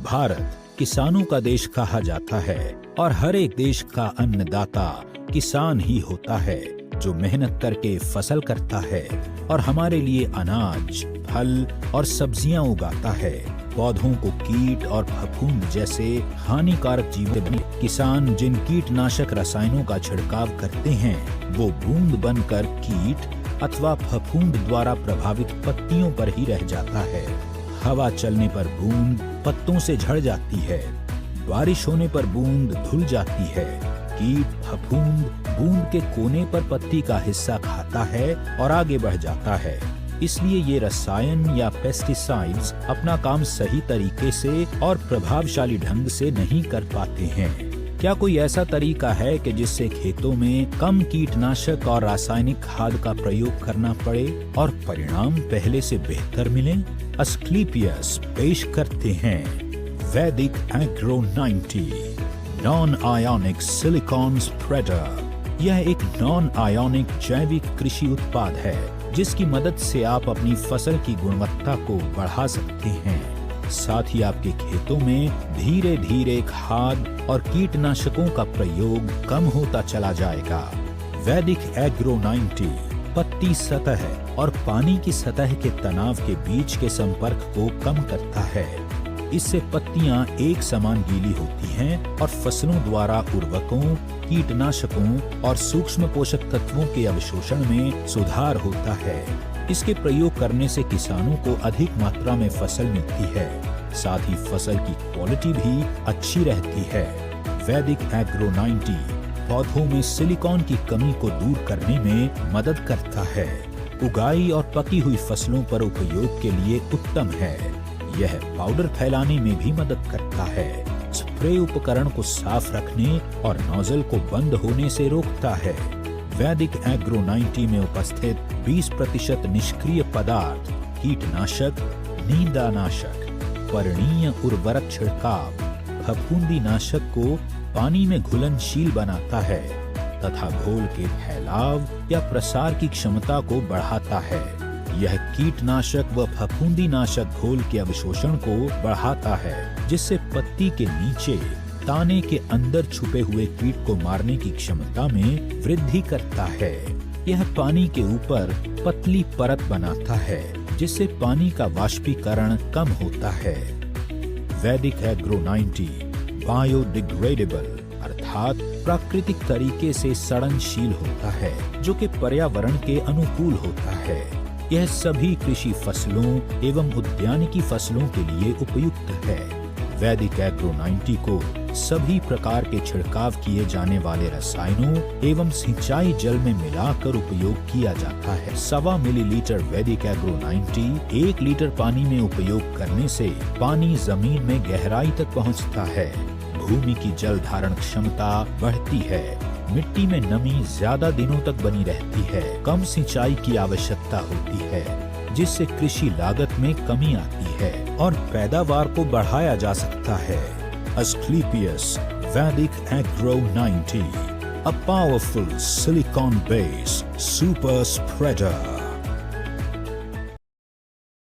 भारत किसानों का देश कहा जाता है और हर एक देश का अन्नदाता किसान ही होता है, जो मेहनत करके फसल करता है और हमारे लिए अनाज, फल और सब्जियां उगाता है। पौधों को कीट और फफूंद जैसे हानिकारक जीवों किसान जिन कीटनाशक रसायनों का छिड़काव करते हैं, वो बूंद बनकर कीट अथवा फफूंद द्वारा प्रभावित पत्तियों पर ही रह जाता है। हवा चलने पर बूंद पत्तों से झड़ जाती है, बारिश होने पर बूंद धुल जाती है। कीट फफूंद बूंद के कोने पर पत्ती का हिस्सा खाता है और आगे बढ़ जाता है। इसलिए ये रसायन या पेस्टिसाइड्स अपना काम सही तरीके से और प्रभावशाली ढंग से नहीं कर पाते हैं। क्या कोई ऐसा तरीका है कि जिससे खेतों में कम कीटनाशक और रासायनिक खाद का प्रयोग करना पड़े और परिणाम पहले से बेहतर मिले? अस्क्लेपियस पेश करते हैं वैदिक agro 90 non ionic silicon spreader. यह एक नॉन आयोनिक जैविक कृषि उत्पाद है जिसकी मदद से आप अपनी फसल की गुणवत्ता को बढ़ा सकते हैं। साथ ही आपके खेतों में धीरे धीरे खाद और कीटनाशकों का प्रयोग कम होता चला जाएगा। वैदिक एग्रो 90 पत्ती सतह और पानी की सतह के तनाव के बीच के संपर्क को कम करता है। इससे पत्तियां एक समान गीली होती हैं और फसलों द्वारा उर्वरकों, कीटनाशकों और सूक्ष्म पोषक तत्वों के अवशोषण में सुधार होता है। इसके प्रयोग करने से किसानों को अधिक मात्रा में फसल मिलती है, साथ ही फसल की क्वालिटी भी अच्छी रहती है। वैदिक एग्रो 90 पौधों में सिलिकॉन की कमी को दूर करने में मदद करता है। उगाई और पकी हुई फसलों पर उपयोग के लिए उत्तम है। यह पाउडर फैलाने में भी मदद करता है। स्प्रे उपकरण को साफ रखने और नोजल को बंद होने से रोकता है। वैदिक एग्रो 90 में उपस्थित 20% निष्क्रिय पदार्थ कीटनाशक, नींदानाशक, पर्णीय उर्वरक छिड़काव, फफूंदी नाशक को पानी में घुलनशील बनाता है तथा घोल के फैलाव या प्रसार की क्षमता को बढ़ाता है। यह कीटनाशक व फफूंदी नाशक घोल के अवशोषण को बढ़ाता है, जिससे पत्ती के नीचे ताने के अंदर छुपे हुए कीट को मारने की क्षमता में वृद्धि करता है। यह पानी के ऊपर पतली परत बनाता है, जिससे पानी का वाष्पीकरण कम होता है। वैदिक एग्रो 90 बायोडिग्रेडेबल अर्थात प्राकृतिक तरीके से सड़नशील होता है, जो कि पर्यावरण के अनुकूल होता है। यह सभी कृषि फसलों एवं उद्यानिकी फसलों के लिए उपयुक्त है। वैदिक एग्रो 90 को सभी प्रकार के छिड़काव किए जाने वाले रसायनों एवं सिंचाई जल में मिलाकर उपयोग किया जाता है। 1.25 मिलीलीटर वैदिक एग्रो 90 1 लीटर पानी में उपयोग करने से पानी जमीन में गहराई तक पहुंचता है। भूमि की जल धारण क्षमता बढ़ती है। मिट्टी में नमी ज्यादा दिनों तक बनी रहती है। कम सिंचाई की आवश्यकता होती है, जिससे कृषि लागत में कमी आती है और पैदावार को बढ़ाया जा सकता है। अस्क्लेपियस वैदिक agro 90 a powerful silicon based super spreader।